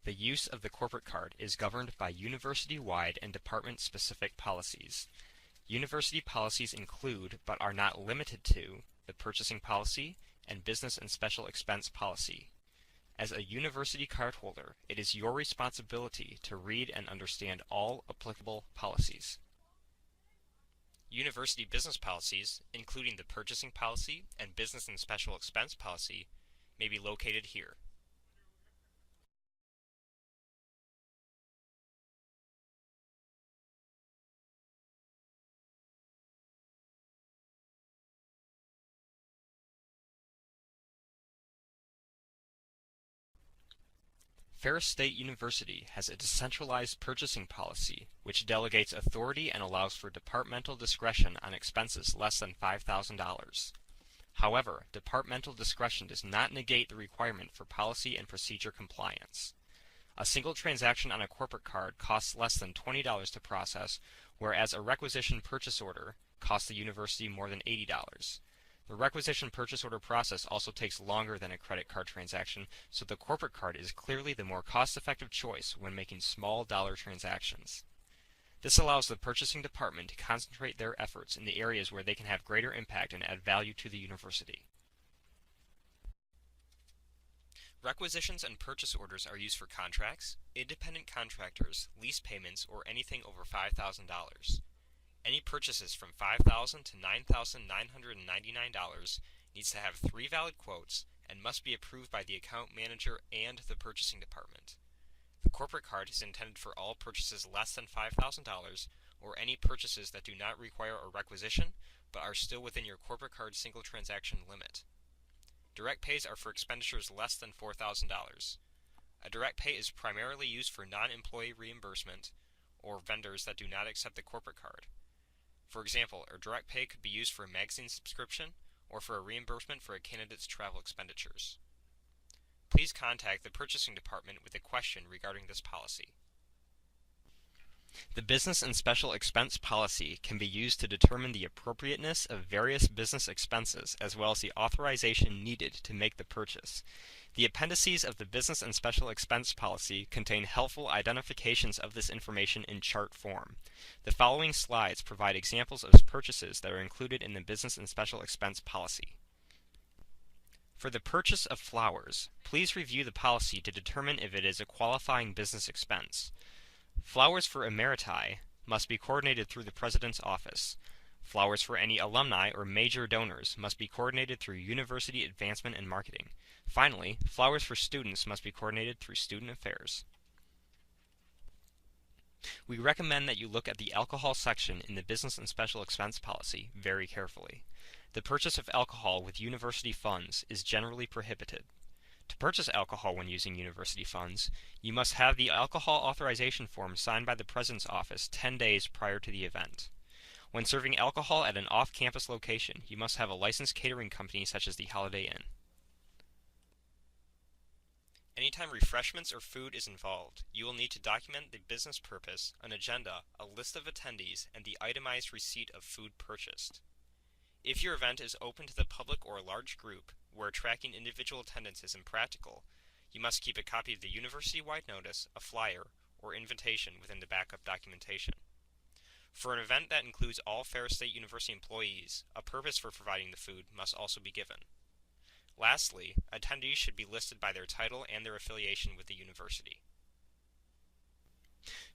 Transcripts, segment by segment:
the use of the corporate card is governed by university-wide and department-specific policies. University policies include, but are not limited to, the purchasing policy and business and special expense policy. As a university cardholder, it is your responsibility to read and understand all applicable policies. University business policies, including the purchasing policy and business and special expense policy, may be located here. Ferris State University has a decentralized purchasing policy which delegates authority and allows for departmental discretion on expenses less than $5,000. However, departmental discretion does not negate the requirement for policy and procedure compliance. A single transaction on a corporate card costs less than $20 to process, whereas a requisition purchase order costs the university more than $80. The requisition purchase order process also takes longer than a credit card transaction, so the corporate card is clearly the more cost-effective choice when making small dollar transactions. This allows the purchasing department to concentrate their efforts in the areas where they can have greater impact and add value to the university. Requisitions and purchase orders are used for contracts, independent contractors, lease payments, or anything over $5,000. Any purchases from $5,000 to $9,999 needs to have 3 valid quotes and must be approved by the account manager and the purchasing department. The corporate card is intended for all purchases less than $5,000 or any purchases that do not require a requisition but are still within your corporate card single transaction limit. Direct pays are for expenditures less than $4,000. A direct pay is primarily used for non-employee reimbursement or vendors that do not accept the corporate card. For example, a direct pay could be used for a magazine subscription or for a reimbursement for a candidate's travel expenditures. Please contact the purchasing department with a question regarding this policy. The business and special expense policy can be used to determine the appropriateness of various business expenses as well as the authorization needed to make the purchase. The appendices of the business and special expense policy contain helpful identifications of this information in chart form. The following slides provide examples of purchases that are included in the business and special expense policy. For the purchase of flowers, please review the policy to determine if it is a qualifying business expense. Flowers for emeriti must be coordinated through the President's office. Flowers for any alumni or major donors must be coordinated through University Advancement and Marketing. Finally, flowers for students must be coordinated through Student Affairs. We recommend that you look at the alcohol section in the Business and Special Expense Policy very carefully. The purchase of alcohol with university funds is generally prohibited. To purchase alcohol when using university funds, you must have the alcohol authorization form signed by the President's office 10 days prior to the event. When serving alcohol at an off-campus location, you must have a licensed catering company such as the Holiday Inn. Anytime refreshments or food is involved, you will need to document the business purpose, an agenda, a list of attendees, and the itemized receipt of food purchased. If your event is open to the public or a large group, where tracking individual attendance is impractical, you must keep a copy of the university-wide notice, a flyer, or invitation within the backup documentation. For an event that includes all Ferris State University employees, a purpose for providing the food must also be given. Lastly, attendees should be listed by their title and their affiliation with the university.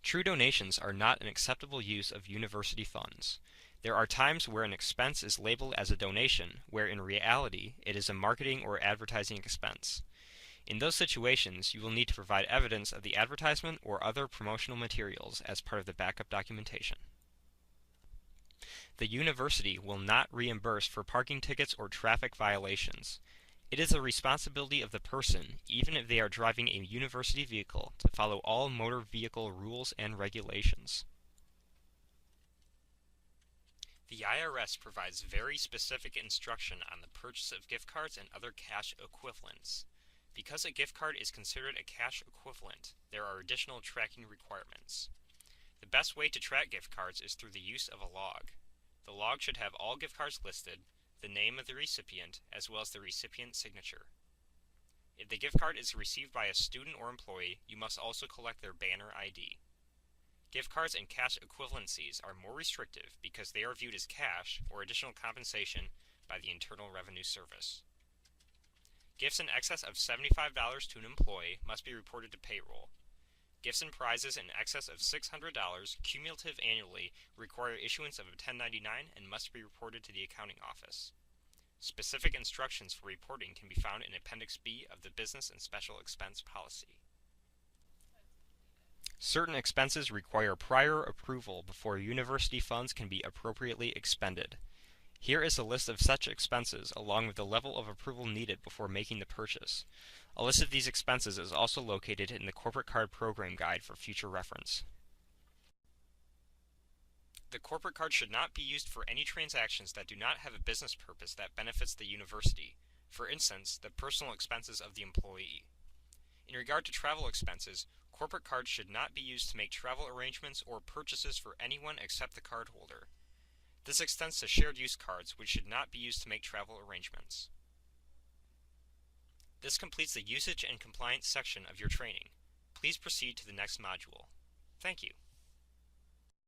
True donations are not an acceptable use of university funds. There are times where an expense is labeled as a donation, where in reality it is a marketing or advertising expense. In those situations, you will need to provide evidence of the advertisement or other promotional materials as part of the backup documentation. The university will not reimburse for parking tickets or traffic violations. It is the responsibility of the person, even if they are driving a university vehicle, to follow all motor vehicle rules and regulations. The IRS provides very specific instruction on the purchase of gift cards and other cash equivalents. Because a gift card is considered a cash equivalent, there are additional tracking requirements. The best way to track gift cards is through the use of a log. The log should have all gift cards listed, the name of the recipient, as well as the recipient's signature. If the gift card is received by a student or employee, you must also collect their banner ID. Gift cards and cash equivalencies are more restrictive because they are viewed as cash or additional compensation by the Internal Revenue Service. Gifts in excess of $75 to an employee must be reported to payroll. Gifts and prizes in excess of $600 cumulative annually require issuance of a 1099 and must be reported to the accounting office. Specific instructions for reporting can be found in Appendix B of the Business and Special Expense Policy. Certain expenses require prior approval before university funds can be appropriately expended. Here is a list of such expenses along with the level of approval needed before making the purchase. A list of these expenses is also located in the Corporate Card Program Guide for future reference. The corporate card should not be used for any transactions that do not have a business purpose that benefits the university, for instance, the personal expenses of the employee. In regard to travel expenses, corporate cards should not be used to make travel arrangements or purchases for anyone except the cardholder. This extends to shared use cards, which should not be used to make travel arrangements. This completes the usage and compliance section of your training. Please proceed to the next module. Thank you.